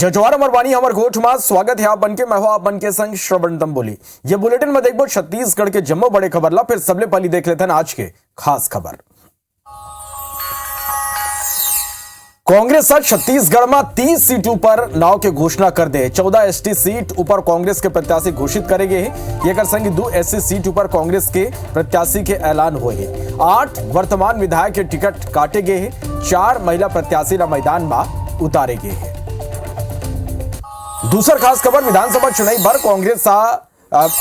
जजवार अमरवानी हमर गोठ में स्वागत है आप बनके मैं हूं आप बनके संग श्रवण तंबोली। ये बुलेटिन में देखबो छत्तीसगढ़ के जम्मो बड़े खबर ला। फिर सबले पहले देख लेते हैं आज के खास खबर। कांग्रेस आज छत्तीसगढ़ में 30 सीटों पर नाव के घोषणा कर दे। 14 एसटी सीट ऊपर कांग्रेस के प्रत्याशी घोषित करेंगे। ये संग 2 एससी सीट ऊपर कांग्रेस के प्रत्याशी के ऐलान हुए। 8 वर्तमान विधायक के टिकट काटे गए। 4 महिला प्रत्याशी ला मैदान में उतारे गए हैं। दूसर खास खबर, विधानसभा चुनाव पर कांग्रेस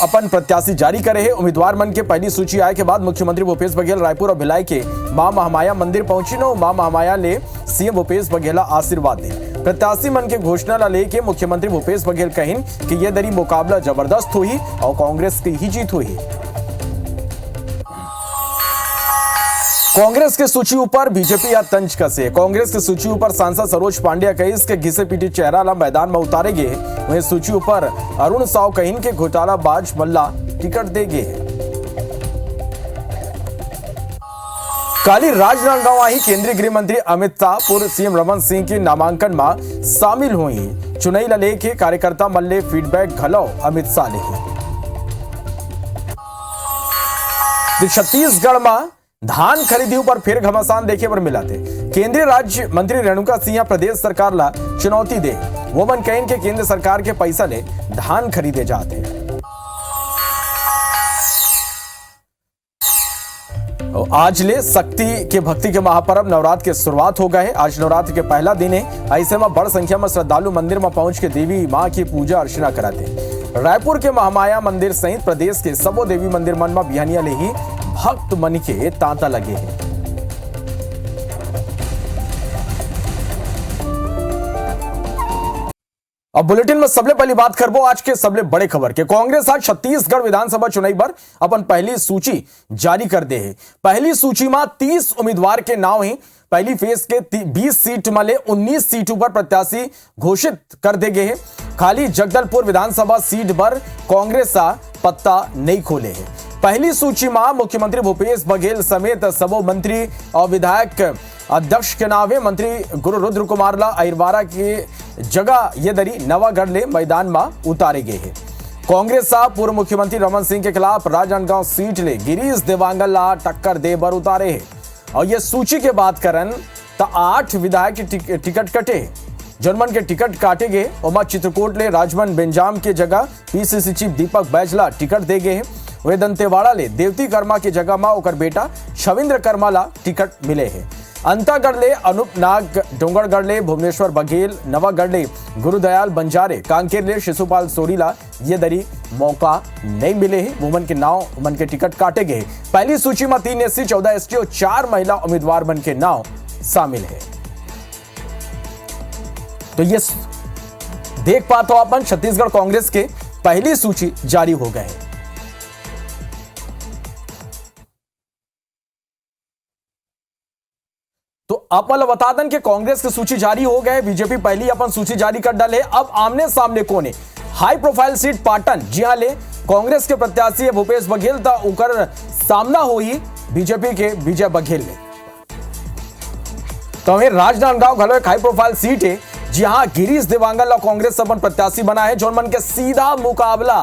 अपन प्रत्याशी जारी करे है। उम्मीदवार मन के पहली सूची आए के बाद मुख्यमंत्री भूपेश बघेल रायपुर और भिलाई के मां महामाया मंदिर पहुंची नो। मां महामाया ले सीएम भूपेश बघेल आशीर्वाद दे। प्रत्याशी मन के घोषणा ला लेके मुख्यमंत्री भूपेश बघेल कहिन कि यह दरी मुकाबला जबरदस्त हुई और कांग्रेस की ही जीत हुई। कांग्रेस के सूची ऊपर बीजेपी या तंज कसे। कांग्रेस की सूची ऊपर सांसद सरोज पांड्या कहिस के घिसे पीटी चेहरा ला मैदान में उतारे गए। वहीं सूची ऊपर अरुण साव कहिन के घोटालाबाज मल्ला टिकट देंगे। काली राजनांदगांव आई केंद्रीय गृह मंत्री अमित शाह पूर्व सीएम रमन सिंह के नामांकन में शामिल हुई। चुनाई ला लेके कार्यकर्ता मल्ले फीडबैक घलो अमित शाह ने। छत्तीसगढ़ में धान खरीदी पर फिर घमासान देखे पर मिला थे। केंद्रीय राज्य मंत्री रेणुका सिंह प्रदेश सरकार ला चुनौती दे। वो मन कहें कि केंद्र सरकार के पैसा ले धान खरीदे जाते हैं। आज ले शक्ति के भक्ति के महापर्व नवरात्र के शुरुआत हो गए। आज नवरात्र के पहला दिन है। ऐसे में बड़ संख्या में श्रद्धालु मंदिर में पहुंच के देवी मां की पूजा अर्चना कराते। रायपुर के महामाया मंदिर सहित प्रदेश के सबो देवी मंदिर मन में बिहानिया ले ही भक्त मन के तांता लगे हैं। अब बुलेटिन में सबले पहली बात करबो आज के सबले बड़े खबर के। कांग्रेस आज छत्तीसगढ़ विधानसभा चुनाव पर अपन पहली सूची जारी कर दे है। पहली सूची में 30 उम्मीदवार के नाम हैं। पहली फेज के 20 सीट माले 19 सीटों पर प्रत्याशी घोषित कर दे गए हैं। खाली जगदलपुर विधानसभा सीट पर कांग्रेस पत्ता नहीं खोले हैं। पहली सूची में मुख्यमंत्री भूपेश बघेल समेत सबो मंत्री और विधायक अध्यक्ष के नाम है। मंत्री गुरु रुद्र कुमार ला अहिरवारा के जगह ये दरी नवागढ़ ले मैदान में उतारे गए हैं। कांग्रेस पूर्व मुख्यमंत्री रमन सिंह के खिलाफ राजनांदगांव सीट ले गिरीश देवांगन ला टक्कर दे बर उतारे है। और ये सूची के बात करन तो 8 विधायक के टिकट कटे। जनमन के टिकट काटे गए। उमा चित्रकूट ले राजमन बेंजाम के जगह पीसीसी चीफ दीपक बैजला टिकट दे गए हैं। वे दंतेवाड़ा ले देवती कर्मा की जगह में ओकर बेटा छविंद्र कर्मा ला टिकट मिले हैं। अंतागढ़ ले अनूप नाग, डोंगरगढ़ ले भुवनेश्वर बघेल, नवागढ़ ले गुरुदयाल बंजारे, कांकेर ले शिशुपाल सोरीला ये दरी मौका नहीं मिले हैं। वुमन के नाव मन के टिकट काटे गए। पहली सूची में 3 एससी, 14 एसटी और 4 महिला उम्मीदवार मन के नाव शामिल है। तो ये देख पाते हो अपन छत्तीसगढ़ कांग्रेस के पहली सूची जारी हो गए। तो आप मतलब बता दें कि कांग्रेस की सूची जारी हो गए। बीजेपी पहली अपन सूची जारी कर डाले। अब आमने सामने कौन है? हाई प्रोफाइल सीट पाटन, जी हां ले कांग्रेस के प्रत्याशी है भूपेश बघेल था उकर सामना हुई बीजेपी के विजय बघेल ने। तो राजनांदगांव घलो एक हाई प्रोफाइल सीट है। जी हां, गिरीश देवांगन ला कांग्रेस अपन प्रत्याशी बना है। जोन मन के सीधा मुकाबला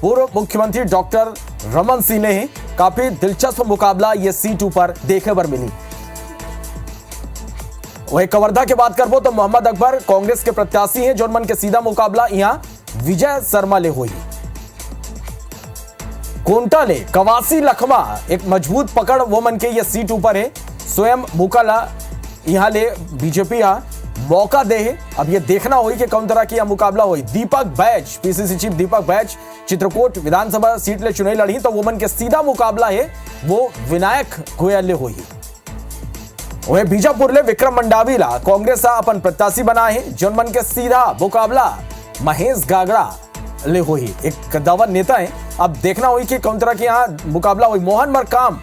पूर्व मुख्यमंत्री डॉक्टर रमन सिंह ने है। काफी दिलचस्प मुकाबला ये सीट ऊपर देखे पर मिली। वही कवर्धा की बात करबो तो मोहम्मद अकबर कांग्रेस के प्रत्याशी हैं। जोन मन के सीधा मुकाबला यहां विजय शर्मा ले हुई। कोंटा ले कवासी लखमा एक मजबूत पकड़ वो मन के ये सीट ऊपर है। स्वयं मुकाला यहां ले बीजेपी मौका दे है। अब ये देखना हुई कि कौन तरह की यह मुकाबला हुई। दीपक बैज, पीसीसी चीफ दीपक बैज चित्रकूट विधानसभा सीट ले चुनाव लड़ी तो वो मन के सीधा मुकाबला है वो विनायक गोयल ले हुई। वह बीजापुर ले विक्रम मंडावी ला कांग्रेस अपन प्रत्याशी बना है। जनमन के सीधा मुकाबला महेश गागड़ा ले हुई, एक दावा नेता है। अब देखना हुई कि कौन तरह की यहां मुकाबला हुई। मोहन मरकाम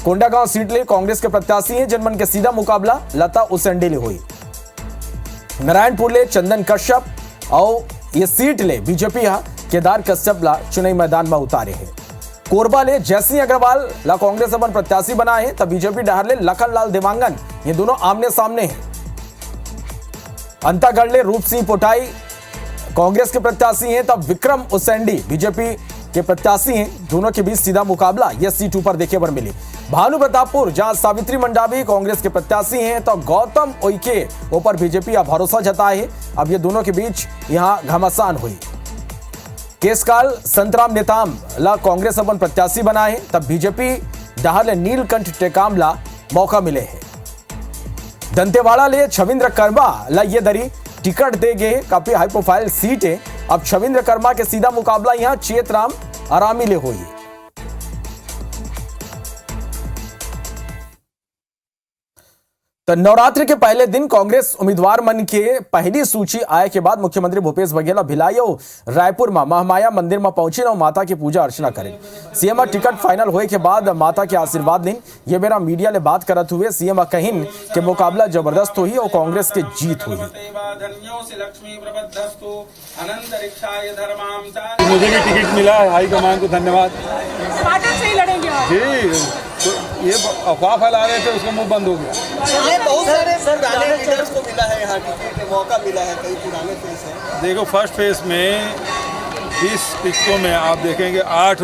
कोंडागांव सीट ले कांग्रेस के प्रत्याशी हैं। जनमन के सीधा मुकाबला लता उसेंडी ले हुई। नारायणपुर ले चंदन कश्यप और ये सीट ले बीजेपी केदार कश्यप ला चुनावी मैदान में उतारे हैं। कोरबा ले जयसिंह अग्रवाल ला कांग्रेस अपन प्रत्याशी बना है। तब बीजेपी डहर ले लखन लाल देवांगन ये दोनों आमने सामने हैं। अंतागढ़ रूप सिंह पोटाई कांग्रेस के प्रत्याशी हैं, तब विक्रम उसेंडी बीजेपी के प्रत्याशी हैं। दोनों के बीच सीधा मुकाबला यह सीट ऊपर देखे पर मिली। भानु प्रतापपुर जहां सावित्री मंडावी कांग्रेस के प्रत्याशी हैं, तो गौतम उइके ऊपर बीजेपी का भरोसा जताए है। अब ये दोनों के बीच यहां घमासान हुई। केसकाल संतराम नेताम ला कांग्रेस अपन प्रत्याशी बनाए हैं, तब बीजेपी डहाल नीलकंठ टेकामला मौका मिले हैं। दंतेवाड़ा ले छविंद्र कर्मा ला ये दरी टिकट दे गए, काफी हाई प्रोफाइल सीट है। अब छविंद्र कर्मा के सीधा मुकाबला यहां चेतराम आरामी ले हुई। तो नवरात्रि के पहले दिन कांग्रेस उम्मीदवार मन के पहली सूची आए के बाद मुख्यमंत्री भूपेश बघेल भिलाई और रायपुर में महामाया मंदिर में पहुंचे और माता की पूजा अर्चना करें। सीएम टिकट फाइनल होए के बाद माता के आशीर्वाद दिन ये मेरा मीडिया ले बात करत हुए सीएम कहिन के मुकाबला जबरदस्त हुई और कांग्रेस के जीत हुई। मुझे भी टिकट मिला है, हाईकमान को धन्यवाद। पार्टी से ही लड़ेंगे जी, तो ये अफवाह फैला रहे थे, उसका मुंह बंद हो गया। ये बहुत सारे पुराने लीडर्स को मिला है, यहाँ टिकट मौका मिला है, कई पुराने फेस है। देखो फर्स्ट फेज में 20 टिकटों में आप देखेंगे 8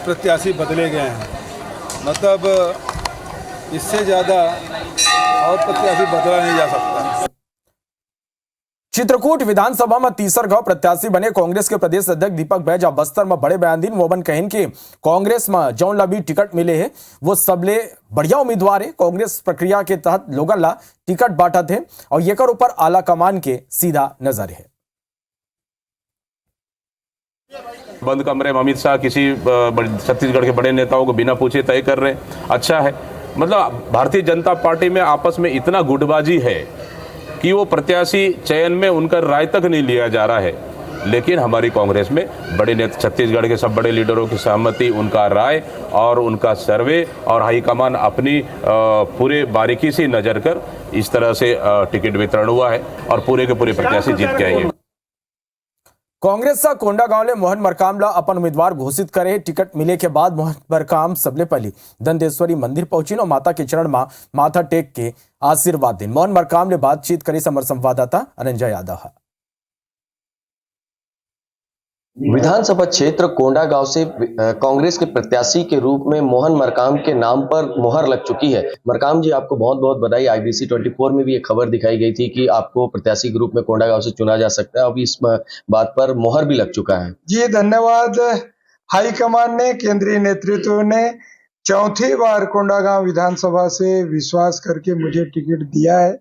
प्रत्याशी बदले गए हैं। मतलब इससे ज़्यादा और प्रत्याशी बदला नहीं जा सकता। चित्रकूट विधानसभा में तीसरगांव प्रत्याशी बने कांग्रेस के प्रदेश अध्यक्ष दीपक बैजा बस्तर में बड़े बयान दिन वोबन कहिन कि कांग्रेस में जौन ला भी टिकट मिले हैं वो सबले बढ़िया उम्मीदवार है। कांग्रेस प्रक्रिया के तहत लोगन ला टिकट बांटा थे और येकर ऊपर आला कमान के सीधा नजर है। बंद कमरे में अमित शाह किसी छत्तीसगढ़ के बड़े नेताओं को बिना पूछे तय कर रहे हैं। अच्छा है, मतलब भारतीय जनता पार्टी में आपस में इतना गुटबाजी है कि वो प्रत्याशी चयन में उनका राय तक नहीं लिया जा रहा है। लेकिन हमारी कांग्रेस में बड़े नेता, छत्तीसगढ़ के सब बड़े लीडरों की सहमति, उनका राय और उनका सर्वे और हाईकमान अपनी पूरे बारीकी से नजर कर इस तरह से टिकट वितरण हुआ है और पूरे के पूरे प्रत्याशी जीत के आएंगे। कांग्रेस का कोंडागांव ले मोहन मरकाम ला अपन उम्मीदवार घोषित करे। टिकट मिले के बाद मोहन मरकाम सबले पहली दंतेश्वरी मंदिर पहुंची और माता के चरण में माथा टेक के आशीर्वाद दिन। मोहन मरकाम ने बातचीत करी समर संवाददाता अनंजय यादव। विधानसभा क्षेत्र कोंडागांव से कांग्रेस के प्रत्याशी के रूप में मोहन मरकाम के नाम पर मोहर लग चुकी है। मरकाम जी, आपको बहुत बहुत बधाई। IBC 24 में भी एक खबर दिखाई गई थी कि आपको प्रत्याशी के रूप में कोंडागांव से चुना जा सकता है। अभी इस बात पर मोहर भी लग चुका है। जी धन्यवाद। हाईकमान ने, केंद्रीय नेतृत्व ने चौथी बार कोंडागांव विधानसभा से विश्वास करके मुझे टिकट दिया है।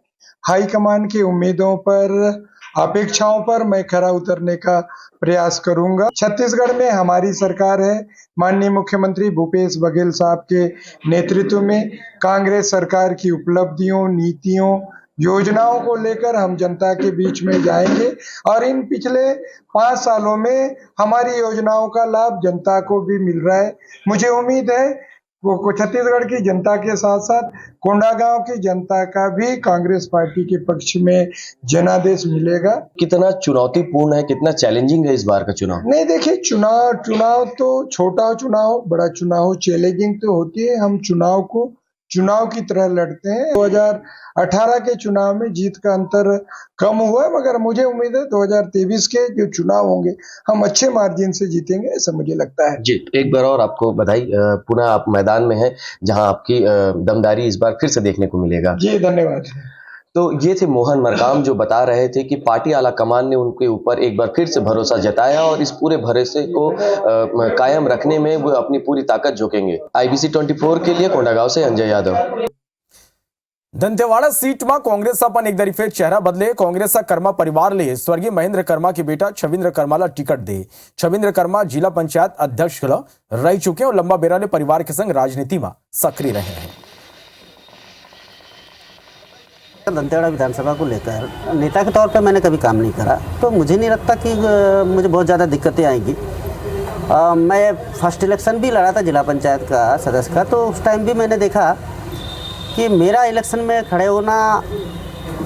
हाईकमान की उम्मीदों पर, अपेक्षाओं पर मैं खरा उतरने का प्रयास करूंगा। छत्तीसगढ़ में हमारी सरकार है। माननीय मुख्यमंत्री भूपेश बघेल साहब के नेतृत्व में कांग्रेस सरकार की उपलब्धियों, नीतियों, योजनाओं को लेकर हम जनता के बीच में जाएंगे और इन पिछले 5 सालों में हमारी योजनाओं का लाभ जनता को भी मिल रहा है। मुझे उम्मीद है वो छत्तीसगढ़ की जनता के साथ साथ कोंडागांव की जनता का भी कांग्रेस पार्टी के पक्ष में जनादेश मिलेगा। कितना चुनौतीपूर्ण है, कितना चैलेंजिंग है इस बार का चुनाव? नहीं, देखिए चुनाव तो छोटा चुनाव, बड़ा चुनाव, चैलेंजिंग तो होती है। हम चुनाव को चुनाव की तरह लड़ते हैं। 2018 के चुनाव में जीत का अंतर कम हुआ, मगर मुझे उम्मीद है 2023 के जो चुनाव होंगे हम अच्छे मार्जिन से जीतेंगे, ऐसा मुझे लगता है। जी, एक बार और आपको बधाई। पुनः आप मैदान में हैं, जहां आपकी दमदारी इस बार फिर से देखने को मिलेगा। जी धन्यवाद। तो ये थे मोहन मरकाम, जो बता रहे थे कि पार्टी आला कमान ने उनके ऊपर एक बार फिर से भरोसा जताया और इस पूरे भरोसे को कायम रखने में वो अपनी पूरी ताकत झोंकेंगे। IBC 24 के लिए कोंडागांव से अनंजय यादव। दंतेवाड़ा सीट में कांग्रेस अपन एक दरी फिर चेहरा बदले। कांग्रेस का कर्मा परिवार ले स्वर्गीय महेंद्र कर्मा के बेटा छविंद्र कर्मा ला टिकट दे। छविंद्र कर्मा जिला पंचायत अध्यक्ष रह चुके और लंबा बेरा ने परिवार के संग राजनीति में सक्रिय रहे हैं। दंतेवाड़ा विधानसभा को लेकर नेता के तौर पर मैंने कभी काम नहीं करा, तो मुझे नहीं लगता कि मुझे बहुत ज़्यादा दिक्कतें आएंगी। मैं फर्स्ट इलेक्शन भी लड़ा था जिला पंचायत का सदस्य का, तो उस टाइम भी मैंने देखा कि मेरा इलेक्शन में खड़े होना,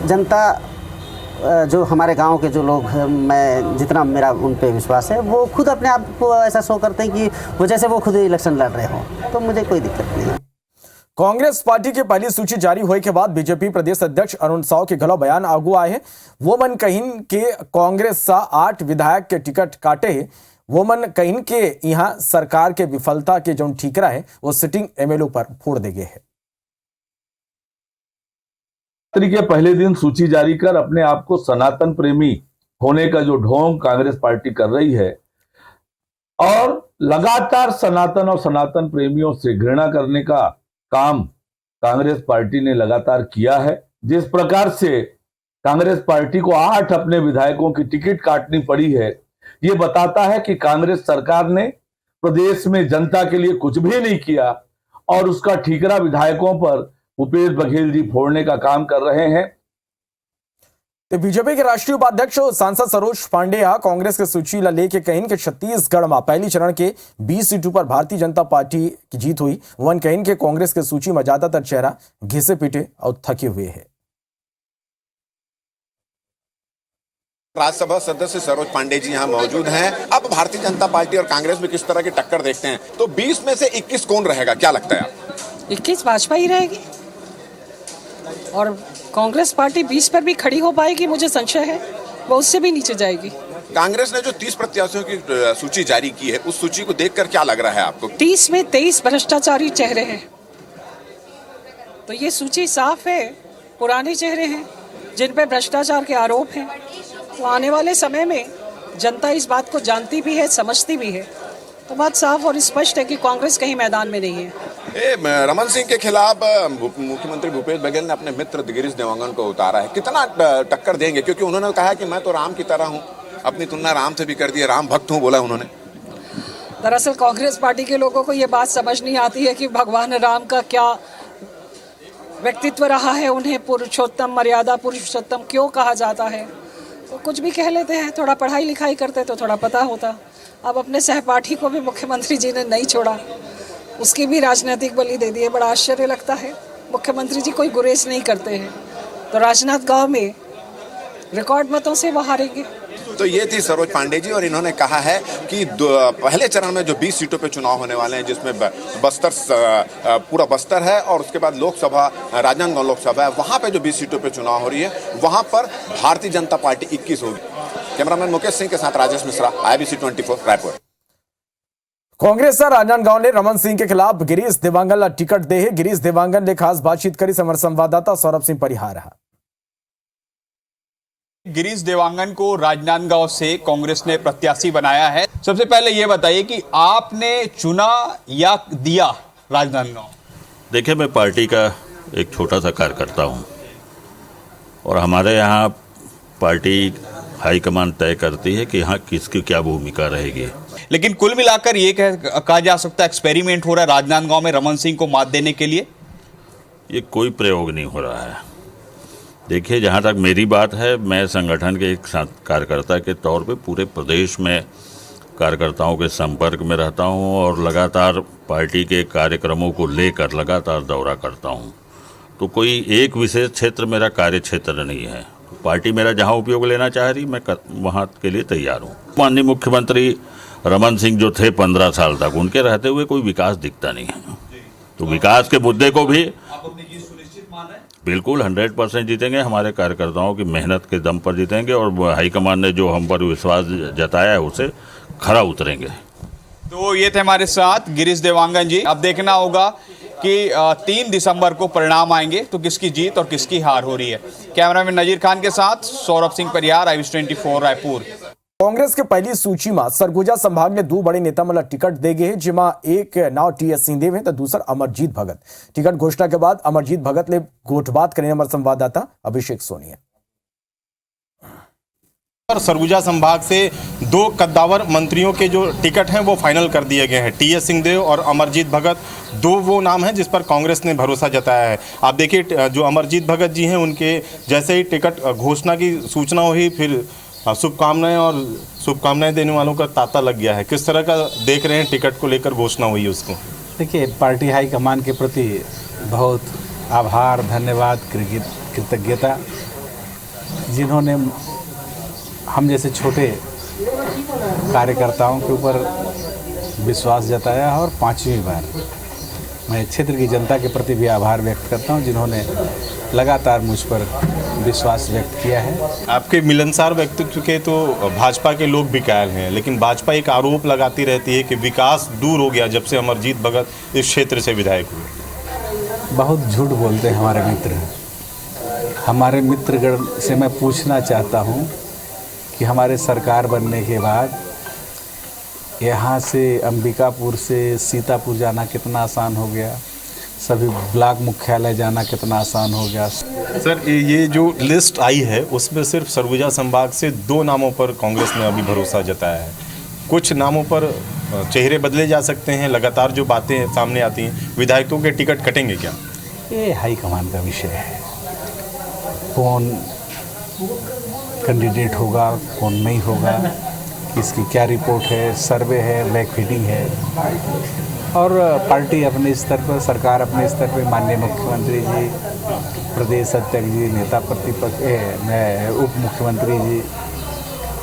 जनता जो हमारे गांव के जो लोग हैं, मैं जितना मेरा उन पे विश्वास है, वो खुद अपने आप को ऐसा शो करते हैं कि वो जैसे वो खुद इलेक्शन लड़ रहे हों, तो मुझे कोई दिक्कत नहीं है। कांग्रेस पार्टी की पहली सूची जारी होने के बाद बीजेपी प्रदेश अध्यक्ष अरुण साव के खिलाफ बयान आगू आए हैं। वो मन कहीं के कांग्रेस सा 8 विधायक के टिकट काटे है। वो मन कहीं के यहाँ सरकार के विफलता के जो ठीकरा है वो सिटिंग एमएलए पर फोड़ दे गए है। के पहले दिन सूची जारी कर अपने आप को सनातन प्रेमी होने का जो ढोंग कांग्रेस पार्टी कर रही है और लगातार सनातन और सनातन प्रेमियों से घृणा करने का काम कांग्रेस पार्टी ने लगातार किया है। जिस प्रकार से कांग्रेस पार्टी को 8 अपने विधायकों की टिकट काटनी पड़ी है, ये बताता है कि कांग्रेस सरकार ने प्रदेश में जनता के लिए कुछ भी नहीं किया और उसका ठीकरा विधायकों पर भूपेश बघेल जी फोड़ने का काम कर रहे हैं। तो बीजेपी के राष्ट्रीय उपाध्यक्ष और सांसद सरोज पांडेय कांग्रेस के सूची ला लेके कहीं के छत्तीसगढ़ में पहली चरण के 20 सीटों पर भारतीय जनता पार्टी की जीत हुई। वन कहीं के कांग्रेस के सूची में ज्यादातर चेहरा घिसे पीटे और थके हुए हैं। राज्यसभा सदस्य सरोज पांडे जी यहाँ मौजूद हैं। अब भारतीय जनता पार्टी और कांग्रेस में किस तरह की टक्कर देखते हैं, तो 20 में से 21 कौन रहेगा, क्या लगता है आपको? 21 भाजपा ही रहेगी और कांग्रेस पार्टी 20 पर भी खड़ी हो पाएगी, मुझे संशय है वो उससे भी नीचे जाएगी। कांग्रेस ने जो 30 प्रत्याशियों की सूची जारी की है, उस सूची को देखकर क्या लग रहा है आपको? 30 में 23 भ्रष्टाचारी चेहरे हैं, तो ये सूची साफ है, पुराने चेहरे हैं जिन पे भ्रष्टाचार के आरोप हैं। तो आने वाले समय में जनता इस बात को जानती भी है, समझती भी है, तो बात साफ और स्पष्ट है कि कांग्रेस कहीं मैदान में नहीं है। रमन सिंह के खिलाफ मुख्यमंत्री भूपेश बघेल ने अपने मित्र गिरीश देवांगन को उतारा है, कितना टक्कर देंगे? क्योंकि उन्होंने कहा कि मैं तो राम की तरह हूं, अपनी तुलना राम से भी कर दी है, राम भक्त हूं बोला उन्होंने। दरअसल कांग्रेस पार्टी के लोगों को ये बात समझ नहीं आती है कि भगवान राम का क्या व्यक्तित्व रहा है, उन्हें पुरुषोत्तम, मर्यादा पुरुषोत्तम क्यों कहा जाता है। तो कुछ भी कह लेते हैं, थोड़ा पढ़ाई लिखाई करते तो थोड़ा पता होता। अब अपने सहपाठी को भी मुख्यमंत्री जी ने नहीं छोड़ा, उसकी भी राजनीतिक बलि दे दी है। बड़ा आश्चर्य लगता है, मुख्यमंत्री जी कोई गुरेज नहीं करते हैं, तो राजनांदगांव में रिकॉर्ड मतों से वो हारेंगे। तो ये थी सरोज पांडे जी और इन्होंने कहा है कि पहले चरण में जो 20 सीटों पे चुनाव होने वाले हैं, जिसमें बस्तर पूरा बस्तर है और उसके बाद लोकसभा राजनांदगांव लोकसभा है, वहां पे जो 20 सीटों पे चुनाव हो रही है, वहां पर भारतीय जनता पार्टी 21 होगी। कैमरामैन मुकेश सिंह के साथ राजेश मिश्रा, IBC 24 रायपुर। कांग्रेस राजनांदगांव ने रमन सिंह के खिलाफ गिरीश देवांगन ला टिकट दे है। गिरीश देवांगन ने खास बातचीत करी हमारे संवाददाता सौरभ सिंह परिहार। गिरीश देवांगन को राजनांदगांव से कांग्रेस ने प्रत्याशी बनाया है। सबसे पहले ये बताइए कि आपने चुना या दिया राजनांदगांव? देखिए, मैं पार्टी का एक छोटा सा कार्यकर्ता हूँ और हमारे यहाँ पार्टी हाईकमान तय करती है कि यहाँ किसकी क्या भूमिका रहेगी। लेकिन कुल मिलाकर ये कहा जा सकता है एक्सपेरिमेंट हो रहा है राजनांदगांव में रमन सिंह को मात देने के लिए। ये कोई प्रयोग नहीं हो रहा है। देखिए, जहाँ तक मेरी बात है, मैं संगठन के एक कार्यकर्ता के तौर पे पूरे प्रदेश में कार्यकर्ताओं के संपर्क में रहता हूँ और लगातार पार्टी के कार्यक्रमों को लेकर लगातार दौरा करता हूँ। तो कोई एक विशेष क्षेत्र मेरा कार्य क्षेत्र नहीं है। पार्टी मेरा जहाँ उपयोग लेना चाह रही, मैं वहाँ के लिए तैयार हूँ। माननीय मुख्यमंत्री रमन सिंह जो थे 15 साल तक, उनके रहते हुए कोई विकास दिखता नहीं है। तो विकास के मुद्दे को भी बिल्कुल 100% जीतेंगे। हमारे कार्यकर्ताओं की मेहनत के दम पर जीतेंगे और हाईकमान ने जो हम पर विश्वास जताया है उसे खरा उतरेंगे। तो ये थे हमारे साथ गिरीश देवांगन जी। अब देखना होगा कि 3 दिसंबर को परिणाम आएंगे तो किसकी जीत और किसकी हार हो रही है। कैमरामैन नजीर खान के साथ सौरभ सिंह परिहार, IBC 24 रायपुर। कांग्रेस के पहली सूची में सरगुजा संभाग ने 2 बड़े नेता मतलब टिकट दे गए, जिमा एक नाव TS सिंहदेव है तो दूसरा अमरजीत भगत। टिकट घोषणा के बाद अमरजीत भगत ने गोठबात करने हमारे संवाददाता अभिषेक सोनी। सरगुजा संभाग से 2 कद्दावर मंत्रियों के जो टिकट हैं वो फाइनल कर दिए गए हैं। TS सिंहदेव और अमरजीत भगत 2 वो नाम हैं जिस पर कांग्रेस ने भरोसा जताया है। आप देखिए, जो अमरजीत भगत जी हैं, उनके जैसे ही टिकट घोषणा की सूचना हुई, फिर शुभकामनाएं देने वालों का तांता लग गया है। किस तरह का देख रहे हैं टिकट को लेकर घोषणा हुई है उसको? देखिए, पार्टी हाईकमान के प्रति बहुत आभार, धन्यवाद, कृतज्ञता, जिन्होंने हम जैसे छोटे कार्यकर्ताओं के ऊपर विश्वास जताया और 5वीं बार मैं क्षेत्र की जनता के प्रति भी आभार व्यक्त करता हूं, जिन्होंने लगातार मुझ पर विश्वास व्यक्त किया है। आपके मिलनसार व्यक्तित्व के तो भाजपा के लोग भी कायल हैं, लेकिन भाजपा एक आरोप लगाती रहती है कि विकास दूर हो गया जब से अमरजीत भगत इस क्षेत्र से विधायक हुए। बहुत झूठ बोलते हैं हमारे मित्र। हमारे मित्रगण से मैं पूछना चाहता हूं कि हमारे सरकार बनने के बाद यहाँ से अंबिकापुर से सीतापुर जाना कितना आसान हो गया, सभी ब्लॉक मुख्यालय जाना कितना आसान हो गया। सर, ये जो लिस्ट आई है उसमें सिर्फ सरगुजा संभाग से 2 नामों पर कांग्रेस ने अभी भरोसा जताया है। कुछ नामों पर चेहरे बदले जा सकते हैं। लगातार जो बातें सामने आती हैं, विधायकों के टिकट कटेंगे क्या? ये हाईकमान का विषय है। कौन कैंडिडेट होगा, कौन नहीं होगा, इसकी क्या रिपोर्ट है, सर्वे है, बैक फीडिंग है, और पार्टी अपने स्तर पर, सरकार अपने स्तर पर, माननीय मुख्यमंत्री जी, प्रदेश अध्यक्ष जी, नेता प्रतिपक्ष, उप मुख्यमंत्री जी,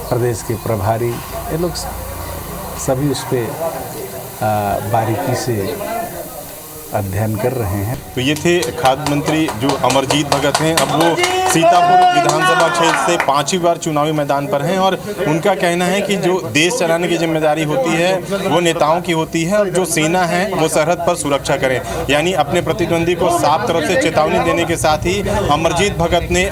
प्रदेश के प्रभारी, ये लोग सभी उस पर बारीकी से अध्ययन कर रहे हैं। तो ये थे खाद्य मंत्री जो अमरजीत भगत हैं। अब वो सीतापुर विधानसभा क्षेत्र से 5वीं बार चुनावी मैदान पर हैं और उनका कहना है कि जो देश चलाने की जिम्मेदारी होती है वो नेताओं की होती है, और जो सेना है वो सरहद पर सुरक्षा करें। यानी अपने प्रतिद्वंदी को साफ तरफ से चेतावनी देने के साथ ही अमरजीत भगत ने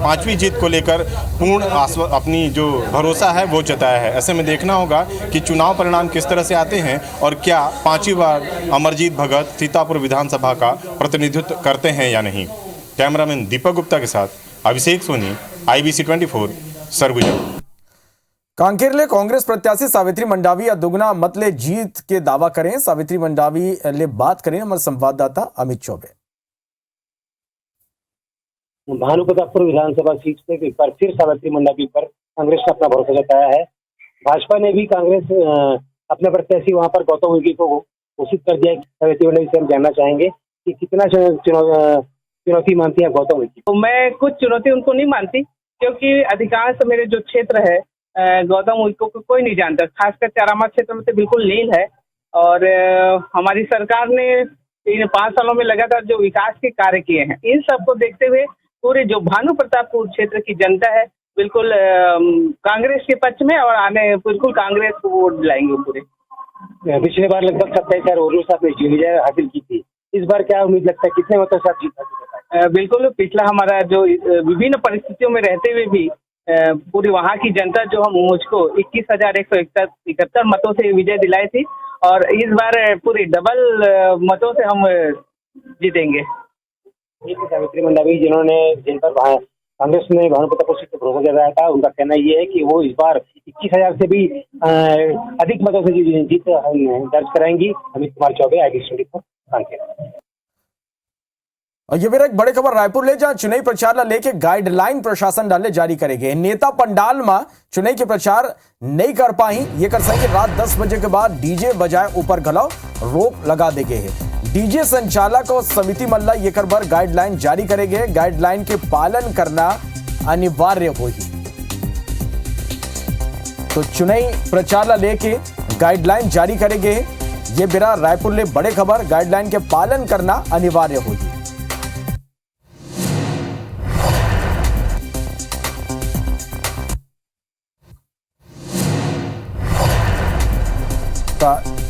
5वीं जीत को लेकर पूर्ण अपनी जो भरोसा है वो जताया है। ऐसे में देखना होगा कि चुनाव परिणाम किस तरह से आते हैं और क्या 5वीं बार अमरजीत भगत सीतापुर विधानसभा का प्रतिनिधित्व करते हैं या नहीं। कैमरामैन दीपक गुप्ता के साथ अभिषेक सोनी, IBC 24, सरगुजा। कांकेर कांग्रेस प्रत्याशी सावित्री मंडावी दुगना मतले जीत के दावा करें। सावित्री मंडावी ले बात करें हमारे संवाददाता अमित चौबे। भानुप्रतापपुर विधानसभा सीट से एक बार फिर सावित्री मंडावी पर कांग्रेस ने अपना भरोसा जताया है। भाजपा ने भी कांग्रेस अपने प्रत्याशी वहां पर गौतम मुर्गी को घोषित कर दिया है। सावित्री मंडावी से हम जानना चाहेंगे कि कितना चुनौती मानती है गौतम मुर्गी? तो मैं कुछ चुनौती उनको नहीं मानती, क्योंकि अधिकांश मेरे जो क्षेत्र है गौतम मुर्गी को कोई नहीं जानता। खासकर चारामा क्षेत्र में तो बिल्कुल लीन है, और हमारी सरकार ने इन 5 सालों में लगातार जो विकास के कार्य किए हैं, इन सबको देखते हुए पूरे जो भानुप्रतापपुर क्षेत्र की जनता है बिल्कुल कांग्रेस के पक्ष में, और आने बिल्कुल कांग्रेस को वोट दिलाएंगे पूरे। पिछले बार लगभग 27,000 वोटों से आपने विजय हासिल की थी। इस बार क्या उम्मीद लगता है, कितने मतों से आप जीत हासिल? बिल्कुल पिछला हमारा जो विभिन्न परिस्थितियों में रहते हुए भी पूरी वहाँ की जनता जो हम मुझको 21,171 मतों से विजय दिलाई थी, और इस बार पूरी डबल मतों से हम जीतेंगे। सावित्री मंडावी जिन्होंने जिन पर कांग्रेस ने भानुप्रतापपुर सीट पर भरोसा जताया था, उनका कहना ये है कि वो इस बार 21,000 से भी अधिक मतों से जीत दर्ज कराएंगी। अमित कुमार चौबे, IBC 24, कांकेर। और ये मेरा एक बड़े खबर रायपुर ले जहां चुनावी प्रचार ला लेके गाइडलाइन प्रशासन डाले जारी करेंगे। नेता पंडाल में चुनाव के प्रचार नहीं कर पाई, ये कर सके रात 10 बजे के बाद डीजे बजाए ऊपर घलाओ रोक लगा देंगे है। डीजे संचालक और समिति मल्ला ये कर बार गाइडलाइन जारी करेंगे। गाइडलाइन के पालन करना अनिवार्य होगी। तो चुनावी प्रचार ला लेके गाइडलाइन जारी करेंगे। ये बिरा रायपुर ले बड़े खबर, गाइडलाइन के पालन करना अनिवार्य होगी।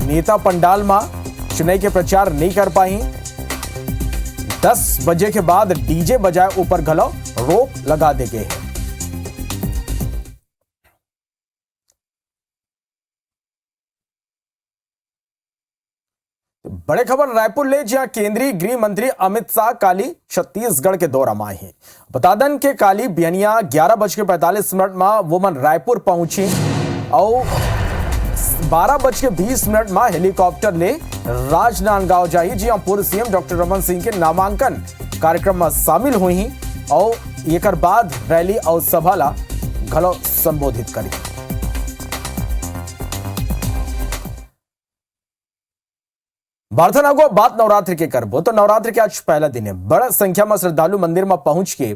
नेता पंडाल में चुनाव के प्रचार नहीं कर पाई, 10 बजे के बाद डीजे बजाए ऊपर घलाओ रोक लगा देंगे। बड़े खबर रायपुर ले जहां केंद्रीय गृह मंत्री अमित शाह काली छत्तीसगढ़ के दौरा में आए हैं। बता दें के काली बिहनिया 11:45 में वो मन रायपुर पहुंची और 12:20 में हेलीकॉप्टर ले राजनांदगांव जाई, जी पूर्व सीएम डॉक्टर रमन सिंह के नामांकन कार्यक्रम में शामिल हुई और एक बाद रैली और सभा ला घलो संबोधित करी। बार्थन आगो बात नवरात्रि के करबो तो नवरात्रि के आज पहला दिन है। बड़ा संख्या में श्रद्धालु मंदिर में पहुंच के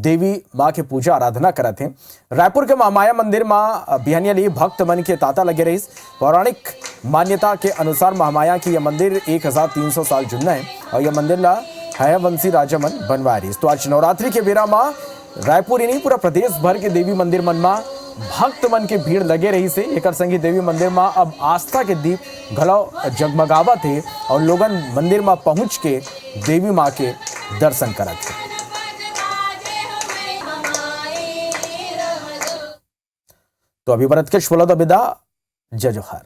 देवी माँ के पूजा आराधना करत हैं। रायपुर के महामाया मंदिर में बिहनिया लिए भक्त मन के तांता लगे रही। पौराणिक मान्यता के अनुसार महामाया की यह मंदिर 1300 साल जुन्ना है और यह मंदिर ला हयवंशी राजा मन बनवा रही। तो आज नवरात्रि के बेरा माँ रायपुर ही नहीं पूरा प्रदेश भर के देवी मंदिर मन में भक्त मन के भीड़ लगे रही से। एक संगी देवी मंदिर में अब आस्था के दीप घलो जगमगावत है और लोगन मंदिर में पहुंच के देवी माँ के दर्शन करत है। तो अभी भरत के विदा जय जोहार।